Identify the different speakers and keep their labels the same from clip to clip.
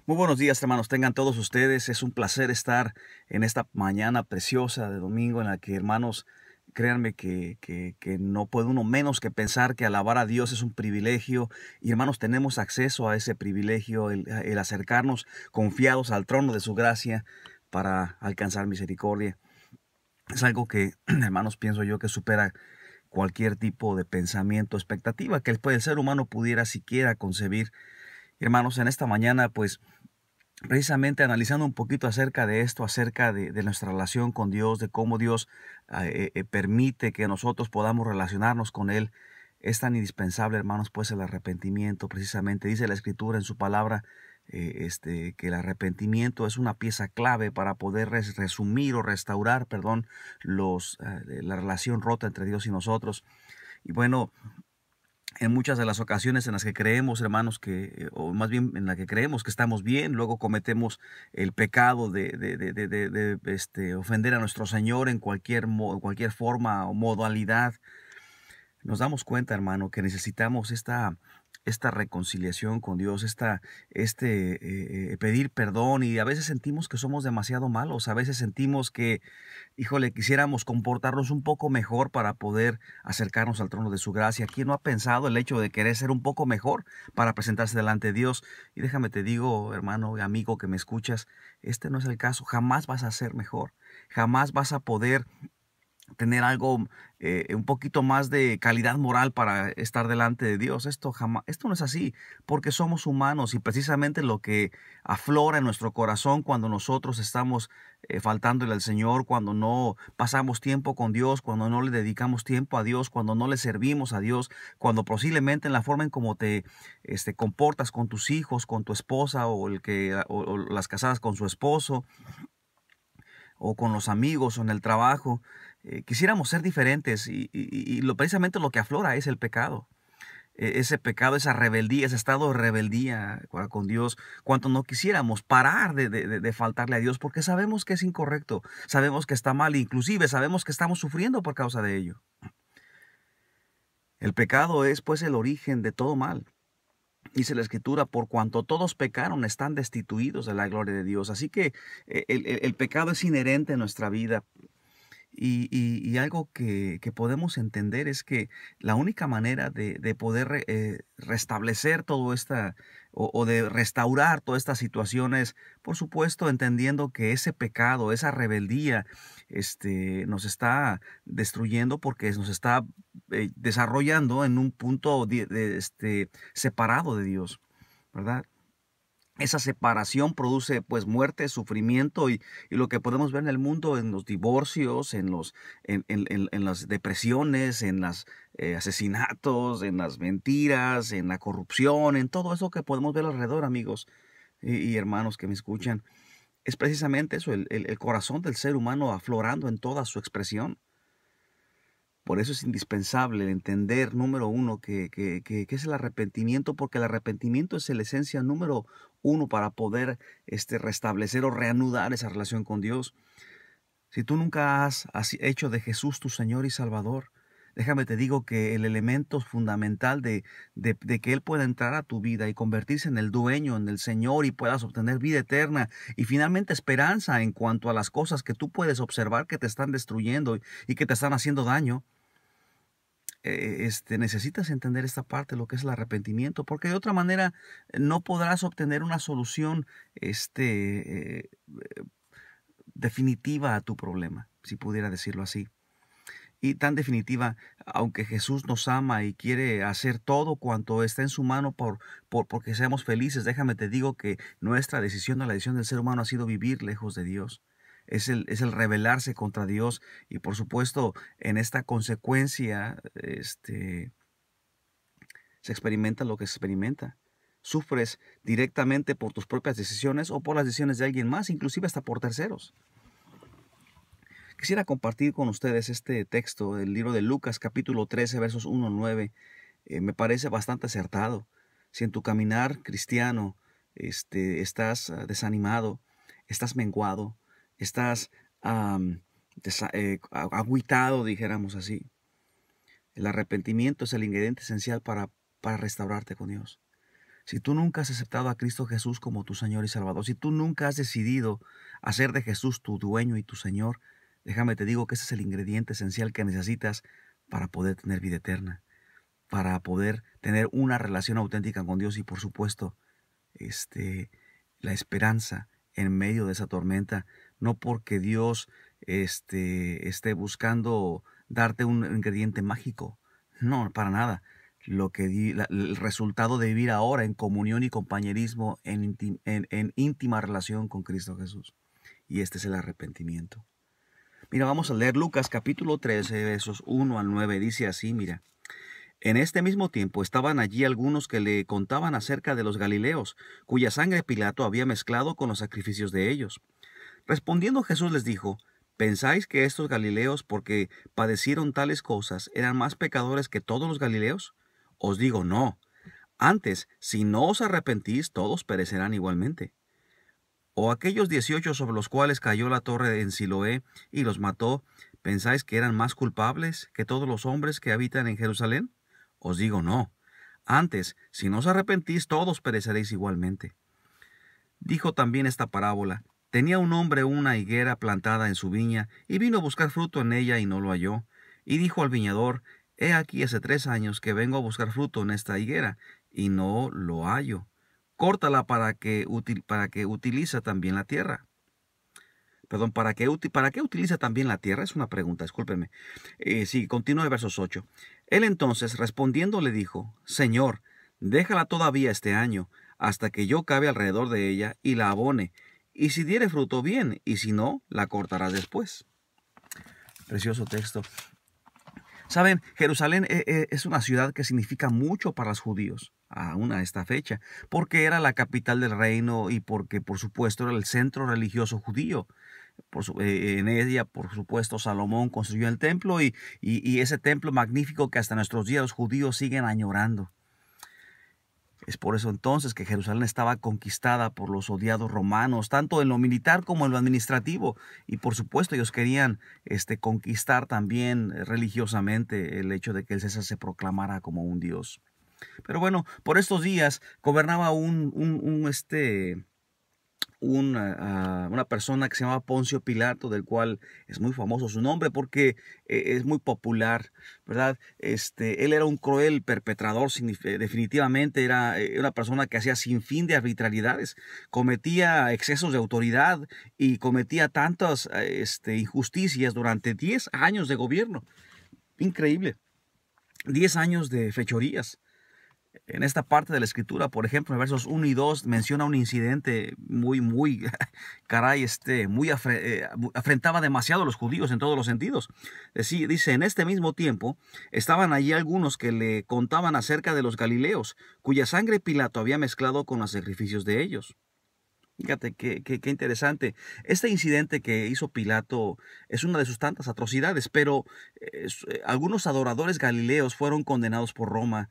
Speaker 1: Muy buenos días, hermanos. Tengan todos ustedes. Es un placer estar en esta mañana preciosa de domingo en la que, hermanos, créanme que no puede uno menos que pensar que alabar a Dios es un privilegio. Y, hermanos, tenemos acceso a ese privilegio, el acercarnos confiados al trono de su gracia para alcanzar misericordia. Es algo que, hermanos, pienso yo que supera cualquier tipo de pensamiento, expectativa que el ser humano pudiera siquiera concebir. Hermanos, en esta mañana, pues, precisamente analizando un poquito acerca de esto, acerca de nuestra relación con Dios, de cómo Dios permite que nosotros podamos relacionarnos con Él, es tan indispensable, hermanos, pues el arrepentimiento. Precisamente dice la Escritura en su palabra que el arrepentimiento es una pieza clave para poder resumir o restaurar, perdón, la relación rota entre Dios y nosotros. Y bueno, en muchas de las ocasiones en las que creemos, hermanos, o más bien en la que creemos que estamos bien, luego cometemos el pecado de ofender a nuestro Señor en cualquier forma o modalidad. Nos damos cuenta, hermano, que necesitamos esta reconciliación con Dios, pedir perdón, y a veces sentimos que somos demasiado malos, a veces sentimos que, híjole, quisiéramos comportarnos un poco mejor para poder acercarnos al trono de su gracia. ¿Quién no ha pensado el hecho de querer ser un poco mejor para presentarse delante de Dios? Y déjame te digo, hermano y amigo que me escuchas, este no es el caso. Jamás vas a ser mejor, jamás vas a poder tener algo, un poquito más de calidad moral para estar delante de Dios. Esto no es así, porque somos humanos, y precisamente lo que aflora en nuestro corazón cuando nosotros estamos faltándole al Señor, cuando no pasamos tiempo con Dios, cuando no le dedicamos tiempo a Dios, cuando no le servimos a Dios, cuando posiblemente en la forma en cómo te comportas con tus hijos, con tu esposa, o las casadas con su esposo, o con los amigos o en el trabajo. Quisiéramos ser diferentes, precisamente lo que aflora es el pecado. Ese pecado, esa rebeldía, ese estado de rebeldía con Dios, cuanto no quisiéramos parar de faltarle a Dios, porque sabemos que es incorrecto, sabemos que está mal, inclusive sabemos que estamos sufriendo por causa de ello. El pecado es pues el origen de todo mal. Dice la Escritura, por cuanto todos pecaron, están destituidos de la gloria de Dios. Así que el pecado es inherente en nuestra vida. Y algo que podemos entender es que la única manera de poder restablecer todo o de restaurar todas estas situaciones, por supuesto, entendiendo que ese pecado, esa rebeldía, nos está destruyendo, porque nos está desarrollando en un punto separado de Dios, ¿verdad? Esa separación produce pues muerte, sufrimiento, y lo que podemos ver en el mundo, en los divorcios, en las depresiones, en los asesinatos, en las mentiras, en la corrupción, en todo eso que podemos ver alrededor, amigos y hermanos que me escuchan. Es precisamente eso, el corazón del ser humano aflorando en toda su expresión. Por eso es indispensable entender, número uno, que es el arrepentimiento, porque el arrepentimiento es la esencia número uno para poder restablecer o reanudar esa relación con Dios. Si tú nunca has hecho de Jesús tu Señor y Salvador, déjame te digo que el elemento fundamental de que Él pueda entrar a tu vida y convertirse en el dueño, en el Señor, y puedas obtener vida eterna y finalmente esperanza en cuanto a las cosas que tú puedes observar que te están destruyendo y que te están haciendo daño, necesitas entender esta parte, lo que es el arrepentimiento, porque de otra manera no podrás obtener una solución definitiva a tu problema, si pudiera decirlo así. Y tan definitiva, aunque Jesús nos ama y quiere hacer todo cuanto está en su mano porque seamos felices, déjame te digo que nuestra decisión, la decisión del ser humano, ha sido vivir lejos de Dios. Es el rebelarse contra Dios, y por supuesto en esta consecuencia se experimenta lo que se experimenta. Sufres directamente por tus propias decisiones o por las decisiones de alguien más, inclusive hasta por terceros. Quisiera compartir con ustedes este texto del libro de Lucas, capítulo 13, versos 1 al 9. Me parece bastante acertado. Si en tu caminar cristiano estás desanimado, estás menguado, estás agüitado, dijéramos así, el arrepentimiento es el ingrediente esencial para restaurarte con Dios. Si tú nunca has aceptado a Cristo Jesús como tu Señor y Salvador, si tú nunca has decidido hacer de Jesús tu dueño y tu Señor, déjame te digo que ese es el ingrediente esencial que necesitas para poder tener vida eterna, para poder tener una relación auténtica con Dios y, por supuesto, la esperanza en medio de esa tormenta, no porque Dios esté buscando darte un ingrediente mágico, no, para nada. El resultado de vivir ahora en comunión y compañerismo, en íntima relación con Cristo Jesús. Y este es el arrepentimiento. Mira, vamos a leer Lucas capítulo 13, versos 1 al 9. Dice así, mira. En este mismo tiempo estaban allí algunos que le contaban acerca de los Galileos, cuya sangre Pilato había mezclado con los sacrificios de ellos. Respondiendo Jesús les dijo, ¿pensáis que estos Galileos, porque padecieron tales cosas, eran más pecadores que todos los Galileos? Os digo, no. Antes, si no os arrepentís, todos perecerán igualmente. ¿O aquellos 18 sobre los cuales cayó la torre en Siloé y los mató, pensáis que eran más culpables que todos los hombres que habitan en Jerusalén? Os digo, no. Antes, si no os arrepentís, todos pereceréis igualmente. Dijo también esta parábola. Tenía un hombre una higuera plantada en su viña, y vino a buscar fruto en ella y no lo halló. Y dijo al viñador, he aquí hace 3 años que vengo a buscar fruto en esta higuera, y no lo hallo. Córtala para que utilice también la tierra. Perdón, ¿para qué utiliza también la tierra? Es una pregunta, discúlpeme. Sí, continúa el versos 8. Él entonces, respondiendo, le dijo, Señor, déjala todavía este año, hasta que yo cabe alrededor de ella y la abone. Y si diere fruto, bien, y si no, la cortarás después. Precioso texto. Saben, Jerusalén es una ciudad que significa mucho para los judíos, aún a esta fecha, porque era la capital del reino y porque, por supuesto, era el centro religioso judío. En ella, por supuesto, Salomón construyó el templo y ese templo magnífico que hasta nuestros días los judíos siguen añorando. Es por eso entonces que Jerusalén estaba conquistada por los odiados romanos, tanto en lo militar como en lo administrativo. Y por supuesto ellos querían conquistar también religiosamente el hecho de que el César se proclamara como un dios. Pero bueno, por estos días gobernaba una persona que se llamaba Poncio Pilato, del cual es muy famoso su nombre porque es muy popular, ¿verdad? Él era un cruel perpetrador, definitivamente era una persona que hacía sin fin de arbitrariedades, cometía excesos de autoridad y cometía tantas injusticias durante 10 años de gobierno. Increíble. 10 años de fechorías. En esta parte de la escritura, por ejemplo, en versos 1 y 2, menciona un incidente muy, caray, afrentaba demasiado a los judíos en todos los sentidos. Dice, en este mismo tiempo, estaban allí algunos que le contaban acerca de los Galileos, cuya sangre Pilato había mezclado con los sacrificios de ellos. Fíjate qué interesante. Este incidente que hizo Pilato es una de sus tantas atrocidades, pero algunos adoradores galileos fueron condenados por Roma,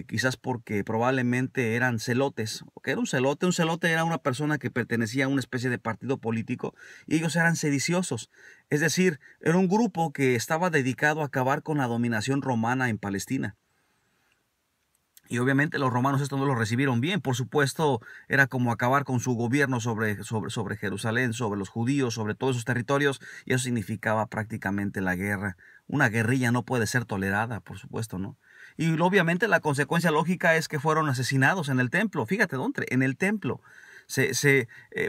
Speaker 1: quizás porque probablemente eran celotes. ¿Qué era un celote? Un celote era una persona que pertenecía a una especie de partido político y ellos eran sediciosos. Es decir, era un grupo que estaba dedicado a acabar con la dominación romana en Palestina. Y obviamente los romanos esto no lo recibieron bien. Por supuesto, era como acabar con su gobierno sobre Jerusalén, sobre los judíos, sobre todos sus territorios. Y eso significaba prácticamente la guerra. Una guerrilla no puede ser tolerada, por supuesto, ¿no? Y obviamente la consecuencia lógica es que fueron asesinados en el templo. Fíjate, ¿dónde? En el templo.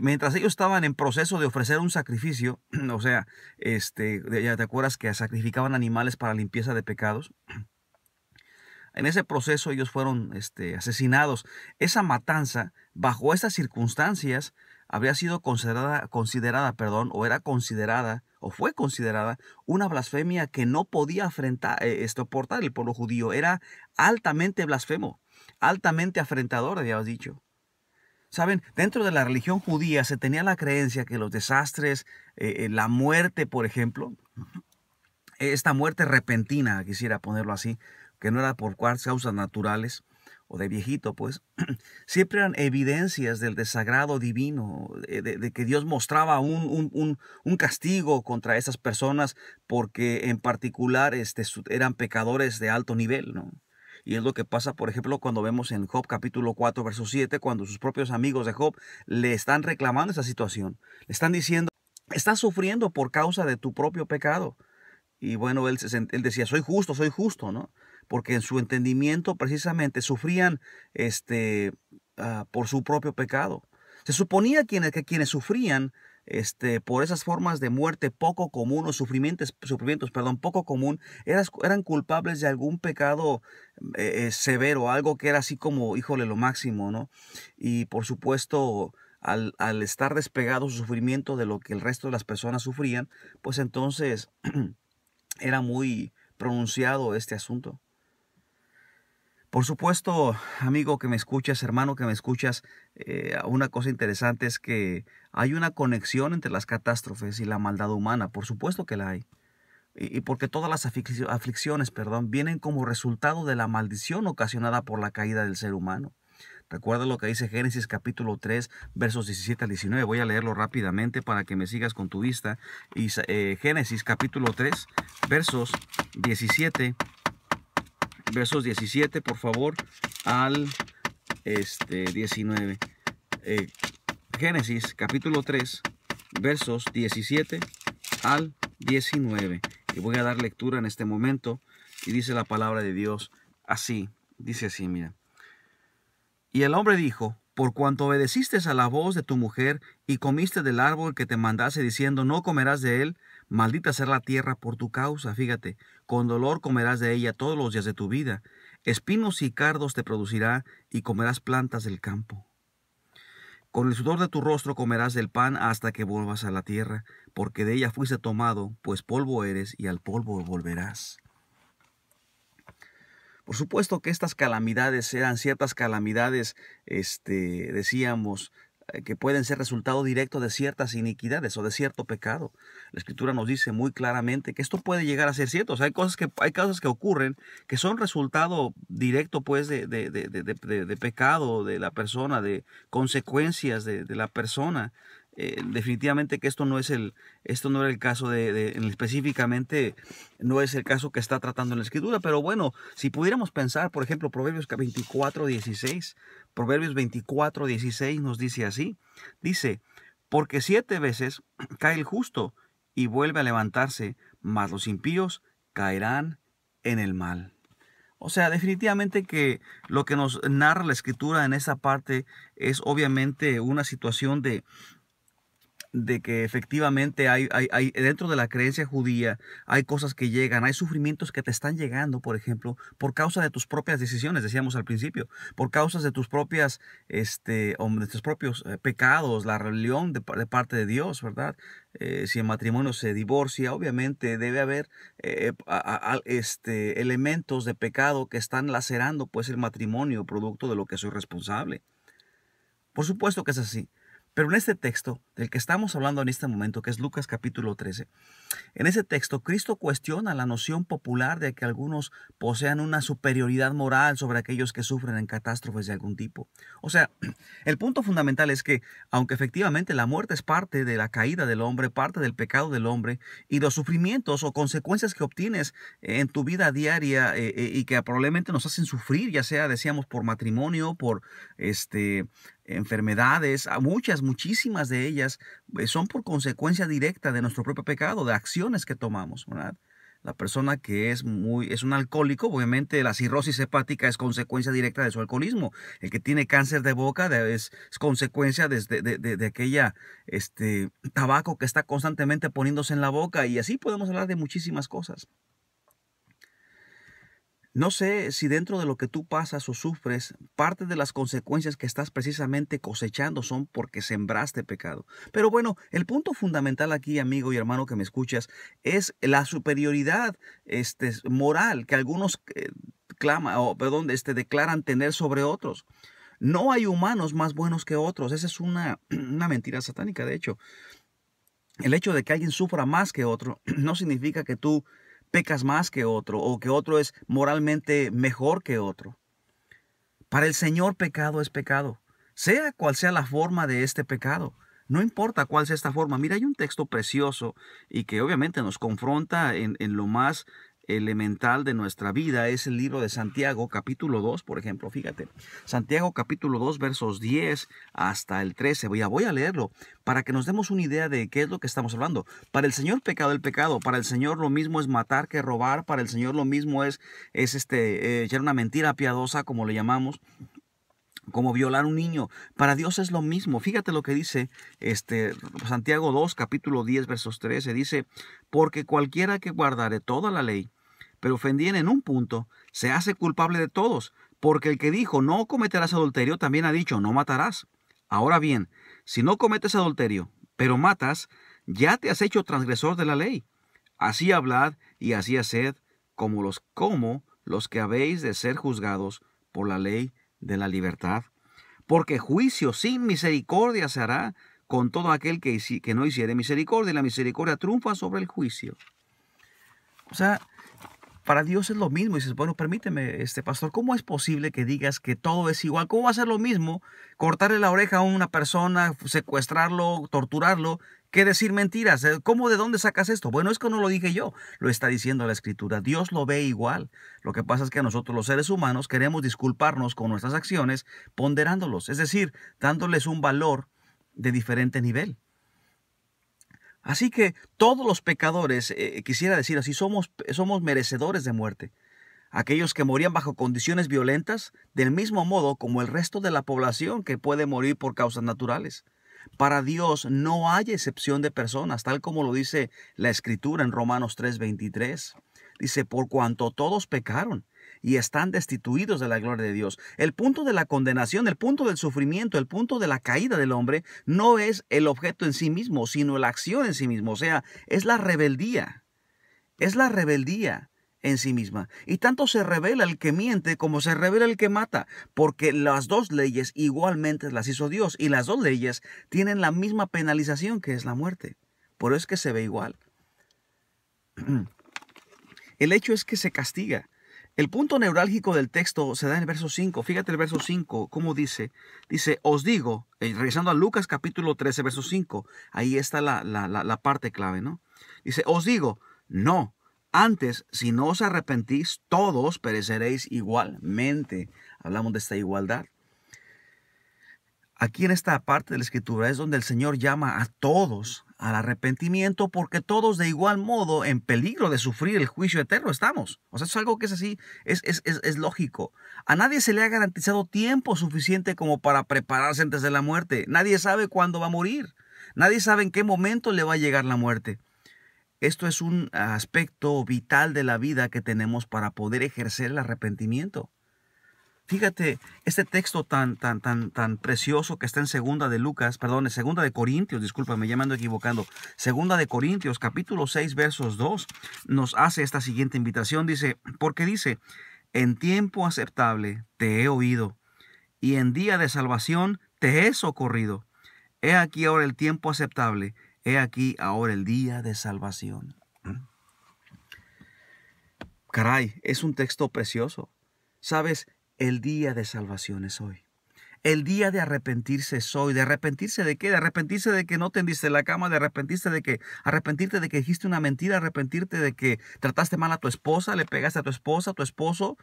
Speaker 1: Mientras ellos estaban en proceso de ofrecer un sacrificio, o sea, ya te acuerdas que sacrificaban animales para limpieza de pecados. En ese proceso ellos fueron asesinados. Esa matanza, bajo estas circunstancias, habría sido considerada, o fue considerada, una blasfemia que no podía soportar el pueblo judío. Era altamente blasfemo, altamente afrentador, habíamos dicho. Saben, dentro de la religión judía se tenía la creencia que los desastres, la muerte, por ejemplo, esta muerte repentina, quisiera ponerlo así, que no era por causas naturales o de viejito, pues, siempre eran evidencias del desagrado divino, de que Dios mostraba un castigo contra esas personas porque en particular eran pecadores de alto nivel, ¿no? Y es lo que pasa, por ejemplo, cuando vemos en Job capítulo 4, verso 7, cuando sus propios amigos de Job le están reclamando esa situación. Le están diciendo, estás sufriendo por causa de tu propio pecado. Y bueno, él decía, soy justo, ¿no? Porque en su entendimiento precisamente sufrían por su propio pecado. Se suponía que quienes sufrían por esas formas de muerte poco común o sufrimientos, poco común, eran culpables de algún pecado severo, algo que era así como, híjole, lo máximo, ¿no? Y por supuesto, al estar despegado su sufrimiento de lo que el resto de las personas sufrían, pues entonces era muy pronunciado este asunto. Por supuesto, amigo que me escuchas, hermano que me escuchas, una cosa interesante es que hay una conexión entre las catástrofes y la maldad humana. Por supuesto que la hay. Y porque todas las aflicciones, vienen como resultado de la maldición ocasionada por la caída del ser humano. Recuerda lo que dice Génesis capítulo 3, versos 17 al 19. Voy a leerlo rápidamente para que me sigas con tu vista. Y, Génesis capítulo 3, versos 17, por favor, al 19. Génesis capítulo 3, versos 17 al 19. Y voy a dar lectura en este momento. Y dice la palabra de Dios así. Dice así, mira. Y el hombre dijo, por cuanto obedeciste a la voz de tu mujer y comiste del árbol que te mandase diciendo, no comerás de él, maldita será la tierra por tu causa. Fíjate, con dolor comerás de ella todos los días de tu vida. Espinos y cardos te producirá y comerás plantas del campo. Con el sudor de tu rostro comerás del pan hasta que vuelvas a la tierra, porque de ella fuiste tomado, pues polvo eres y al polvo volverás. Por supuesto que estas calamidades eran ciertas calamidades, decíamos, que pueden ser resultado directo de ciertas iniquidades o de cierto pecado. La Escritura nos dice muy claramente que esto puede llegar a ser cierto. O sea, hay cosas que ocurren que son resultado directo, pues, de pecado de la persona, de consecuencias de la persona. Definitivamente que esto no era el caso específicamente, no es el caso que está tratando en la Escritura, pero bueno, si pudiéramos pensar, por ejemplo, Proverbios 24:16 nos dice así, dice, porque 7 veces cae el justo y vuelve a levantarse, mas los impíos caerán en el mal. O sea, definitivamente que lo que nos narra la Escritura en esa parte es obviamente una situación de que efectivamente hay dentro de la creencia judía, hay cosas que llegan, hay sufrimientos que te están llegando, por ejemplo, por causa de tus propias decisiones, decíamos al principio, por causa de tus propias, de tus propios pecados, la rebelión de parte de Dios, ¿verdad? Si el matrimonio se divorcia, obviamente debe haber elementos de pecado que están lacerando, pues, el matrimonio, producto de lo que soy responsable. Por supuesto que es así. Pero en este texto del que estamos hablando en este momento, que es Lucas capítulo 13, en ese texto Cristo cuestiona la noción popular de que algunos posean una superioridad moral sobre aquellos que sufren en catástrofes de algún tipo. O sea, el punto fundamental es que, aunque efectivamente la muerte es parte de la caída del hombre, parte del pecado del hombre, y los sufrimientos o consecuencias que obtienes en tu vida diaria y que probablemente nos hacen sufrir, ya sea, decíamos, por matrimonio, por enfermedades, muchísimas de ellas son por consecuencia directa de nuestro propio pecado, de acciones que tomamos, ¿verdad? La persona que es un alcohólico, obviamente la cirrosis hepática es consecuencia directa de su alcoholismo. El que tiene cáncer de boca es consecuencia de aquella tabaco que está constantemente poniéndose en la boca, y así podemos hablar de muchísimas cosas. No sé si dentro de lo que tú pasas o sufres, parte de las consecuencias que estás precisamente cosechando son porque sembraste pecado. Pero bueno, el punto fundamental aquí, amigo y hermano que me escuchas, es la superioridad moral que algunos declaran tener sobre otros. No hay humanos más buenos que otros. Esa es una mentira satánica, de hecho. El hecho de que alguien sufra más que otro no significa que tú pecas más que otro o que otro es moralmente mejor que otro. Para el Señor pecado es pecado, sea cual sea la forma de este pecado. No importa cuál sea esta forma. Mira, hay un texto precioso y que obviamente nos confronta en lo más elemental de nuestra vida es el libro de Santiago, capítulo 2, por ejemplo. Fíjate, Santiago capítulo 2, versos 10 hasta el 13. Voy a leerlo para que nos demos una idea de qué es lo que estamos hablando. Para el Señor pecado el pecado, para el Señor lo mismo es matar que robar, para el Señor lo mismo es echar una mentira piadosa, como le llamamos, como violar a un niño. Para Dios es lo mismo. Fíjate lo que dice Santiago 2, capítulo 10, versos 13. Dice, porque cualquiera que guardare toda la ley, pero ofendiere en un punto, se hace culpable de todos, porque el que dijo, no cometerás adulterio, también ha dicho, no matarás. Ahora bien, si no cometes adulterio, pero matas, ya te has hecho transgresor de la ley. Así hablad y así haced, como los que habéis de ser juzgados por la ley de la libertad. Porque juicio sin misericordia se hará con todo aquel que no hiciere misericordia, y la misericordia triunfa sobre el juicio. O sea, para Dios es lo mismo. Y dices, bueno, permíteme, pastor, ¿cómo es posible que digas que todo es igual? ¿Cómo va a ser lo mismo cortarle la oreja a una persona, secuestrarlo, torturarlo, que decir mentiras? ¿Cómo, de dónde sacas esto? Bueno, es que no lo dije yo, lo está diciendo la Escritura. Dios lo ve igual. Lo que pasa es que nosotros los seres humanos queremos disculparnos con nuestras acciones, ponderándolos, es decir, dándoles un valor de diferente nivel. Así que todos los pecadores, quisiera decir así, somos merecedores de muerte. Aquellos que morían bajo condiciones violentas, del mismo modo como el resto de la población que puede morir por causas naturales. Para Dios no hay excepción de personas, tal como lo dice la Escritura en Romanos 3:23. Dice, por cuanto todos pecaron y están destituidos de la gloria de Dios. El punto de la condenación, el punto del sufrimiento, el punto de la caída del hombre no es el objeto en sí mismo, sino la acción en sí mismo. O sea, es la rebeldía. Es la rebeldía en sí misma. Y tanto se revela el que miente como se revela el que mata, porque las dos leyes igualmente las hizo Dios, y las dos leyes tienen la misma penalización, que es la muerte. Por eso es que se ve igual. El hecho es que se castiga. El punto neurálgico del texto se da en el verso 5. Fíjate el verso 5, cómo dice. Dice, os digo, regresando a Lucas capítulo 13, verso 5. Ahí está la parte clave, ¿no? Dice, os digo, no. Antes, si no os arrepentís, todos pereceréis igualmente. Hablamos de esta igualdad. Aquí en esta parte de la Escritura es donde el Señor llama a todos al arrepentimiento, porque todos de igual modo en peligro de sufrir el juicio eterno estamos. O sea, es algo que es así, es lógico. A nadie se le ha garantizado tiempo suficiente como para prepararse antes de la muerte. Nadie sabe cuándo va a morir. Nadie sabe en qué momento le va a llegar la muerte. Esto es un aspecto vital de la vida que tenemos para poder ejercer el arrepentimiento. Fíjate, este texto tan precioso que está en segunda de Corintios, discúlpame, ya me ando equivocando. Segunda de Corintios, capítulo 6, versos 2, nos hace esta siguiente invitación. Porque dice, en tiempo aceptable te he oído, y en día de salvación te he socorrido. He aquí ahora el tiempo aceptable, he aquí ahora el día de salvación. Caray, es un texto precioso. ¿Sabes? El día de salvación es hoy. El día de arrepentirse es hoy. ¿De arrepentirse de qué? De arrepentirse de que no tendiste la cama, de arrepentirte de que dijiste una mentira, arrepentirte de que trataste mal a tu esposa, le pegaste a tu esposa, a tu esposo.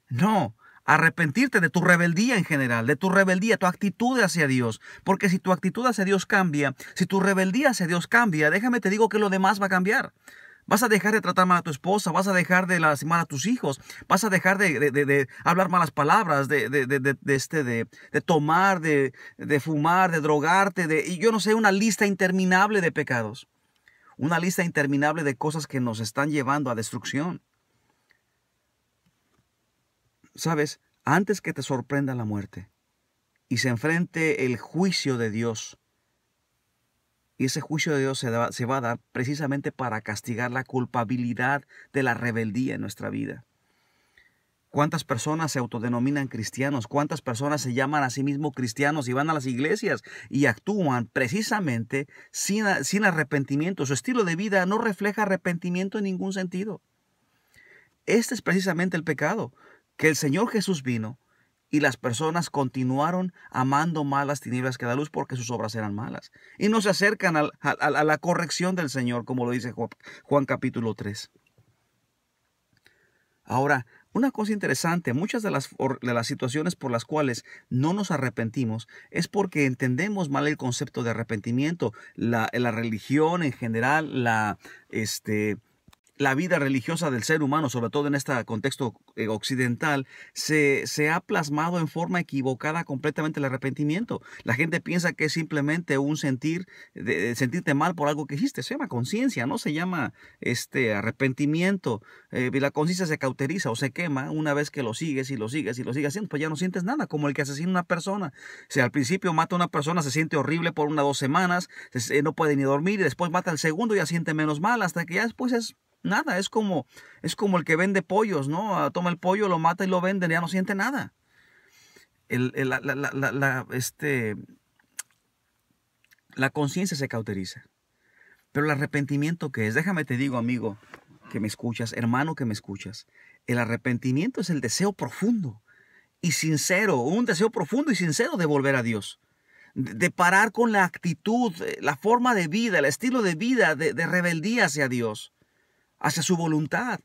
Speaker 1: No, arrepentirte de tu rebeldía en general, de tu rebeldía, tu actitud hacia Dios. Porque si tu actitud hacia Dios cambia, si tu rebeldía hacia Dios cambia, déjame te digo que lo demás va a cambiar. Vas a dejar de tratar mal a tu esposa, vas a dejar de lastimar a tus hijos, vas a dejar de hablar malas palabras, de tomar, de fumar, de drogarte, y yo no sé, una lista interminable de pecados. Una lista interminable de cosas que nos están llevando a destrucción. ¿Sabes? Antes que te sorprenda la muerte y se enfrente el juicio de Dios, y ese juicio de Dios se va a dar precisamente para castigar la culpabilidad de la rebeldía en nuestra vida. ¿Cuántas personas se autodenominan cristianos? ¿Cuántas personas se llaman a sí mismos cristianos y van a las iglesias y actúan precisamente sin arrepentimiento? Su estilo de vida no refleja arrepentimiento en ningún sentido. Este es precisamente el pecado, que el Señor Jesús vino y las personas continuaron amando más las tinieblas que la luz porque sus obras eran malas. Y no se acercan a la corrección del Señor, como lo dice Juan capítulo 3. Ahora, una cosa interesante, muchas de las situaciones por las cuales no nos arrepentimos es porque entendemos mal el concepto de arrepentimiento. La religión en general, la vida religiosa del ser humano, sobre todo en este contexto occidental, se ha plasmado en forma equivocada completamente el arrepentimiento. La gente piensa que es simplemente un de sentirte mal por algo que hiciste. Se llama conciencia, no se llama arrepentimiento. Y la conciencia se cauteriza o se quema una vez que lo sigues y lo sigues y lo sigues haciendo, pues ya no sientes nada, como el que asesina a una persona. Si al principio mata a una persona, se siente horrible por 1 o 2 semanas, no puede ni dormir, y después mata al segundo y ya siente menos mal, hasta que ya después es nada. Es como el que vende pollos, ¿no? Toma el pollo, lo mata y lo vende, ya no siente nada. La conciencia se cauteriza. Pero el arrepentimiento, ¿qué es? Déjame te digo, amigo que me escuchas, hermano que me escuchas. El arrepentimiento es el deseo profundo y sincero, un deseo profundo y sincero de volver a Dios. De parar con la actitud, la forma de vida, el estilo de vida de rebeldía hacia Dios, hacia su voluntad.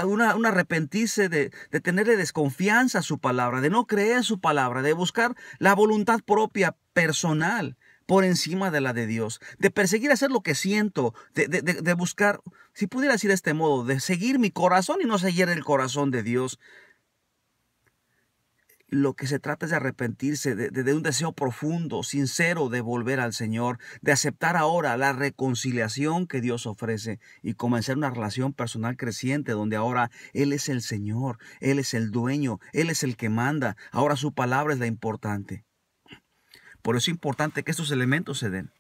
Speaker 1: Un arrepentirse de tenerle desconfianza a su palabra, de no creer su palabra, de buscar la voluntad propia, personal, por encima de la de Dios, de perseguir hacer lo que siento, de buscar, si pudiera decir de este modo, de seguir mi corazón y no seguir el corazón de Dios. Lo que se trata es de arrepentirse de un deseo profundo, sincero de volver al Señor, de aceptar ahora la reconciliación que Dios ofrece y comenzar una relación personal creciente donde ahora Él es el Señor, Él es el dueño, Él es el que manda. Ahora su palabra es la importante. Por eso es importante que estos elementos se den.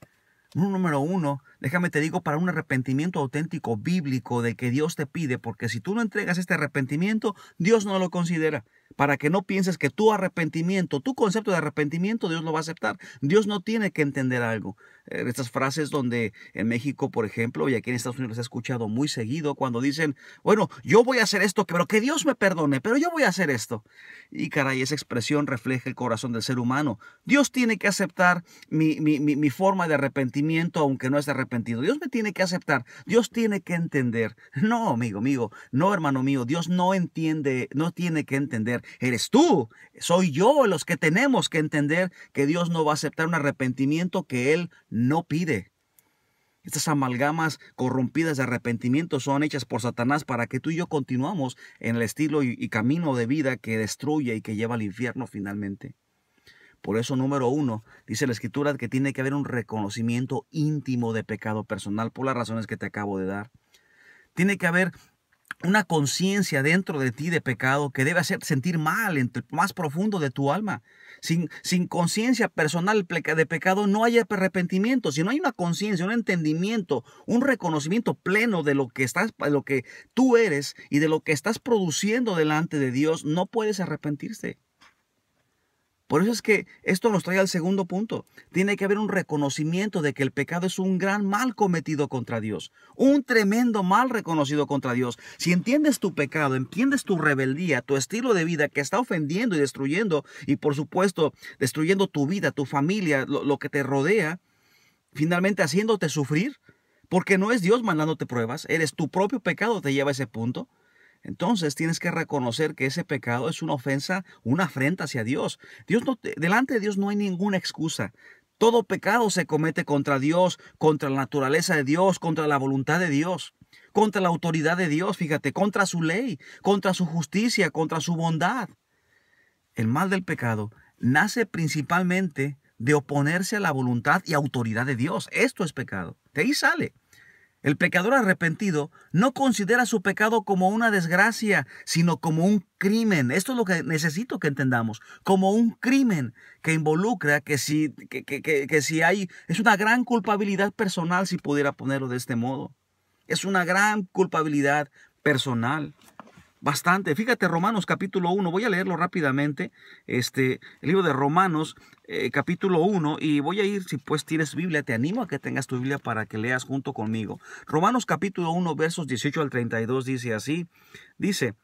Speaker 1: Número uno, déjame te digo, para un arrepentimiento auténtico bíblico de que Dios te pide, porque si tú no entregas este arrepentimiento, Dios no lo considera. Para que no pienses que tu arrepentimiento, tu concepto de arrepentimiento, Dios lo va a aceptar. Dios no tiene que entender algo. Estas frases donde en México, por ejemplo, y aquí en Estados Unidos he escuchado muy seguido cuando dicen, bueno, yo voy a hacer esto, pero que Dios me perdone, pero yo voy a hacer esto. Y caray, esa expresión refleja el corazón del ser humano. Dios tiene que aceptar mi forma de arrepentimiento, aunque no esté arrepentido. Dios me tiene que aceptar. Dios tiene que entender. No, amigo mío, no, hermano mío, Dios no entiende, no tiene que entender. Eres tú, soy yo los que tenemos que entender que Dios no va a aceptar un arrepentimiento que Él no pide. Estas amalgamas corrompidas de arrepentimiento son hechas por Satanás para que tú y yo continuamos en el estilo y camino de vida que destruye y que lleva al infierno finalmente. Por eso, número uno, dice la Escritura que tiene que haber un reconocimiento íntimo de pecado personal por las razones que te acabo de dar. Tiene que haber una conciencia dentro de ti de pecado que debe hacerte sentir mal en lo más profundo de tu alma. Sin conciencia personal de pecado no hay arrepentimiento. Si no hay una conciencia, un entendimiento, un reconocimiento pleno de lo que tú eres y de lo que estás produciendo delante de Dios, no puedes arrepentirse. Por eso es que esto nos trae al segundo punto. Tiene que haber un reconocimiento de que el pecado es un gran mal cometido contra Dios. Un tremendo mal reconocido contra Dios. Si entiendes tu pecado, entiendes tu rebeldía, tu estilo de vida que está ofendiendo y destruyendo, y por supuesto destruyendo tu vida, tu familia, lo que te rodea, finalmente haciéndote sufrir, porque no es Dios mandándote pruebas, eres tu propio pecado te lleva a ese punto. Entonces tienes que reconocer que ese pecado es una ofensa, una afrenta hacia Dios. Delante de Dios no hay ninguna excusa. Todo pecado se comete contra Dios, contra la naturaleza de Dios, contra la voluntad de Dios, contra la autoridad de Dios, fíjate, contra su ley, contra su justicia, contra su bondad. El mal del pecado nace principalmente de oponerse a la voluntad y autoridad de Dios. Esto es pecado. De ahí sale. El pecador arrepentido no considera su pecado como una desgracia, sino como un crimen. Esto es lo que necesito que entendamos. Como un crimen que involucra que si hay, es una gran culpabilidad personal, si pudiera ponerlo de este modo. Es una gran culpabilidad personal. Bastante. Fíjate, Romanos capítulo 1, voy a leerlo rápidamente, el libro de Romanos capítulo 1, y voy a ir, si pues tienes Biblia, te animo a que tengas tu Biblia para que leas junto conmigo. Romanos capítulo 1, versos 18 al 32 dice así, dice,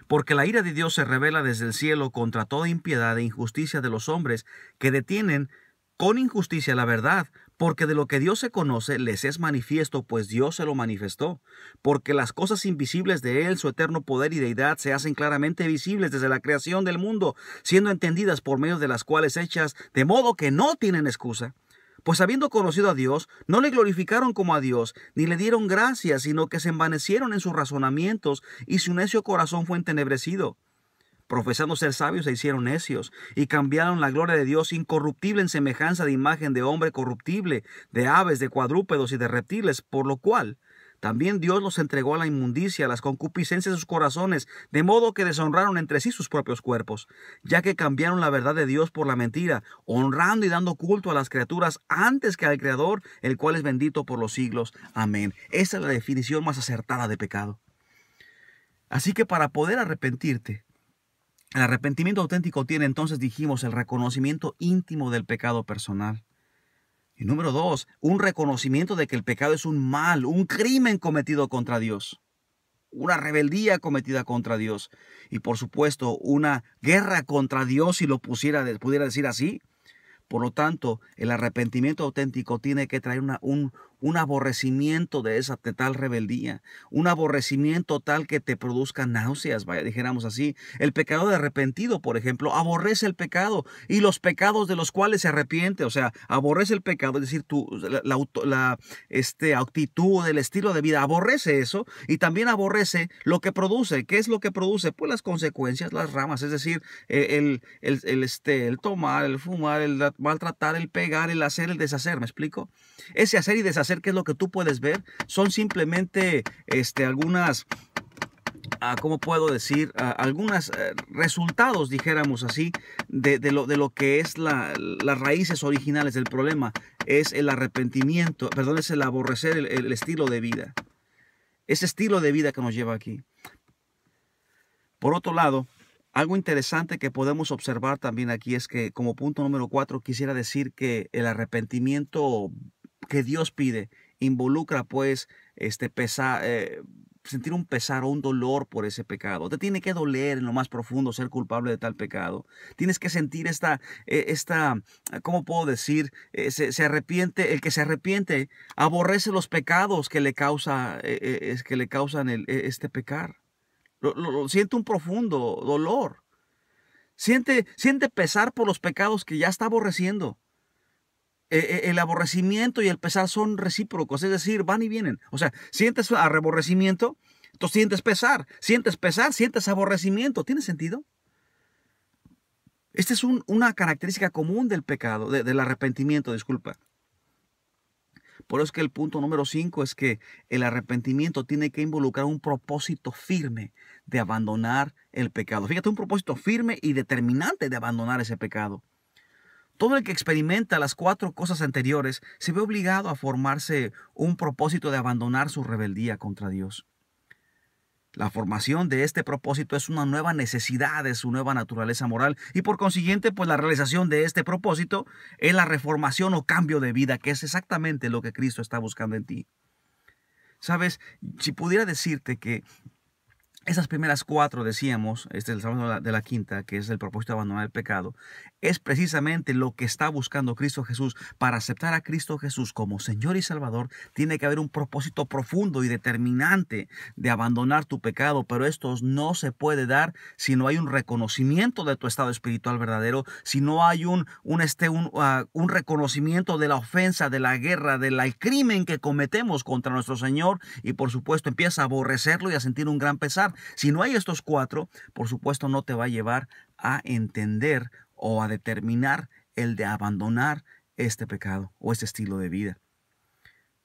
Speaker 1: porque la ira de Dios se revela desde el cielo contra toda impiedad e injusticia de los hombres que detienen con injusticia la verdad, porque de lo que Dios se conoce les es manifiesto, pues Dios se lo manifestó. Porque las cosas invisibles de Él, su eterno poder y deidad, se hacen claramente visibles desde la creación del mundo, siendo entendidas por medio de las cuales hechas, de modo que no tienen excusa. Pues habiendo conocido a Dios, no le glorificaron como a Dios, ni le dieron gracias, sino que se envanecieron en sus razonamientos, y su necio corazón fue entenebrecido. Profesando ser sabios, se hicieron necios, y cambiaron la gloria de Dios incorruptible en semejanza de imagen de hombre corruptible, de aves, de cuadrúpedos y de reptiles, por lo cual también Dios los entregó a la inmundicia, a las concupiscencias de sus corazones, de modo que deshonraron entre sí sus propios cuerpos, ya que cambiaron la verdad de Dios por la mentira, honrando y dando culto a las criaturas antes que al Creador, el cual es bendito por los siglos. Amén. Esa es la definición más acertada de pecado. Así que para poder arrepentirte, el arrepentimiento auténtico tiene, entonces dijimos, el reconocimiento íntimo del pecado personal. Y número 2, un reconocimiento de que el pecado es un mal, un crimen cometido contra Dios, una rebeldía cometida contra Dios. Y por supuesto, una guerra contra Dios, si lo pudiera decir así. Por lo tanto, el arrepentimiento auténtico tiene que traer un aborrecimiento de tal rebeldía, un aborrecimiento tal que te produzca náuseas, vaya, dijéramos así. El pecador arrepentido, por ejemplo, aborrece el pecado y los pecados de los cuales se arrepiente, o sea, aborrece el pecado, es decir, la actitud, el estilo de vida, aborrece eso y también aborrece lo que produce. ¿Qué es lo que produce? Pues las consecuencias, las ramas, es decir, el tomar, el fumar, el maltratar, el pegar, el hacer, el deshacer. ¿Me explico? Ese hacer y deshacer, ¿qué es lo que tú puedes ver? Son simplemente algunas, ¿cómo puedo decir? Algunos resultados, dijéramos así, de lo que es las raíces originales del problema. Es el arrepentimiento, perdón, es el aborrecer el estilo de vida. Ese estilo de vida que nos lleva aquí. Por otro lado, algo interesante que podemos observar también aquí es que, como punto número 4, quisiera decir que el arrepentimiento que Dios pide involucra pues sentir un pesar o un dolor por ese pecado. Te tiene que doler en lo más profundo ser culpable de tal pecado. Tienes que sentir ¿cómo puedo decir? Se arrepiente, el que se arrepiente aborrece los pecados que le causan este pecar. Siente un profundo dolor. Siente pesar por los pecados que ya está aborreciendo. El aborrecimiento y el pesar son recíprocos, es decir, van y vienen. O sea, sientes aborrecimiento, entonces sientes pesar, sientes aborrecimiento. ¿Tiene sentido? Esta es una característica común del pecado, del arrepentimiento, disculpa. Por eso es que el punto número 5 es que el arrepentimiento tiene que involucrar un propósito firme de abandonar el pecado. Fíjate, un propósito firme y determinante de abandonar ese pecado. Todo el que experimenta las 4 cosas anteriores se ve obligado a formarse un propósito de abandonar su rebeldía contra Dios. La formación de este propósito es una nueva necesidad de su nueva naturaleza moral y por consiguiente, pues la realización de este propósito es la reformación o cambio de vida, que es exactamente lo que Cristo está buscando en ti. Sabes, si pudiera decirte que esas primeras 4, decíamos, este es el sábado de la quinta, que es el propósito de abandonar el pecado, es precisamente lo que está buscando Cristo Jesús. Para aceptar a Cristo Jesús como Señor y Salvador, tiene que haber un propósito profundo y determinante de abandonar tu pecado, pero esto no se puede dar si no hay un reconocimiento de tu estado espiritual verdadero, si no hay un reconocimiento de la ofensa, de la guerra, del crimen que cometemos contra nuestro Señor, y por supuesto empiezas a aborrecerlo y a sentir un gran pesar. Si no hay estos 4, por supuesto no te va a llevar a entender o a determinar el de abandonar este pecado o este estilo de vida.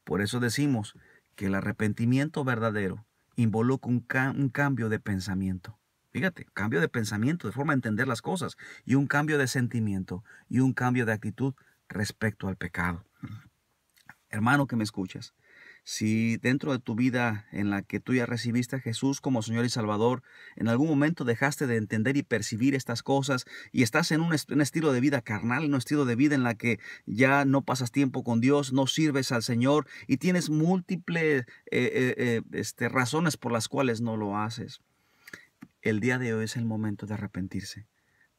Speaker 1: Por eso decimos que el arrepentimiento verdadero involucra un cambio de pensamiento. Fíjate, cambio de pensamiento, de forma de entender las cosas, y un cambio de sentimiento y un cambio de actitud respecto al pecado. Hermano que me escuchas, si dentro de tu vida en la que tú ya recibiste a Jesús como Señor y Salvador, en algún momento dejaste de entender y percibir estas cosas y estás en un estilo de vida carnal, en un estilo de vida en la que ya no pasas tiempo con Dios, no sirves al Señor y tienes múltiples razones por las cuales no lo haces, el día de hoy es el momento de arrepentirse.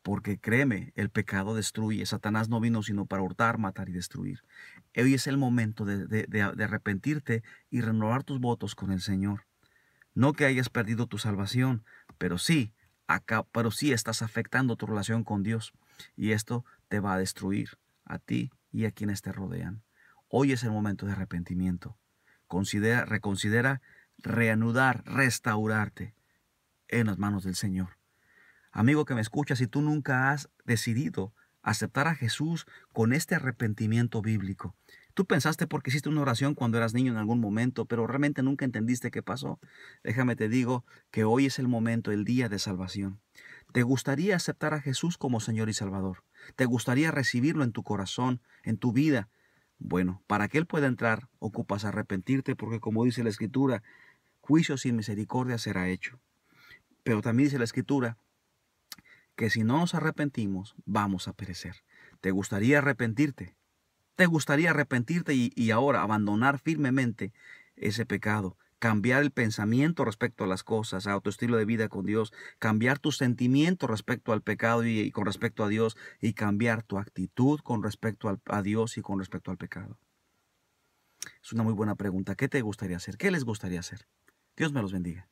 Speaker 1: Porque créeme, el pecado destruye. Satanás no vino sino para hurtar, matar y destruir. Hoy es el momento de arrepentirte y renovar tus votos con el Señor. No que hayas perdido tu salvación, pero sí estás afectando tu relación con Dios. Y esto te va a destruir a ti y a quienes te rodean. Hoy es el momento de arrepentimiento. Reconsidera reanudar, restaurarte en las manos del Señor. Amigo que me escuchas, si tú nunca has decidido aceptar a Jesús con este arrepentimiento bíblico, tú pensaste porque hiciste una oración cuando eras niño en algún momento, pero realmente nunca entendiste qué pasó. Déjame te digo que hoy es el momento, el día de salvación. ¿Te gustaría aceptar a Jesús como Señor y Salvador? ¿Te gustaría recibirlo en tu corazón, en tu vida? Bueno, para que Él pueda entrar, ocupas arrepentirte porque como dice la Escritura, juicio sin misericordia será hecho. Pero también dice la Escritura que si no nos arrepentimos, vamos a perecer. ¿Te gustaría arrepentirte? ¿Te gustaría arrepentirte y ahora abandonar firmemente ese pecado? Cambiar el pensamiento respecto a las cosas, a tu estilo de vida con Dios, cambiar tu sentimiento respecto al pecado y con respecto a Dios, y cambiar tu actitud con respecto a Dios y con respecto al pecado. Es una muy buena pregunta. ¿Qué te gustaría hacer? ¿Qué les gustaría hacer? Dios me los bendiga.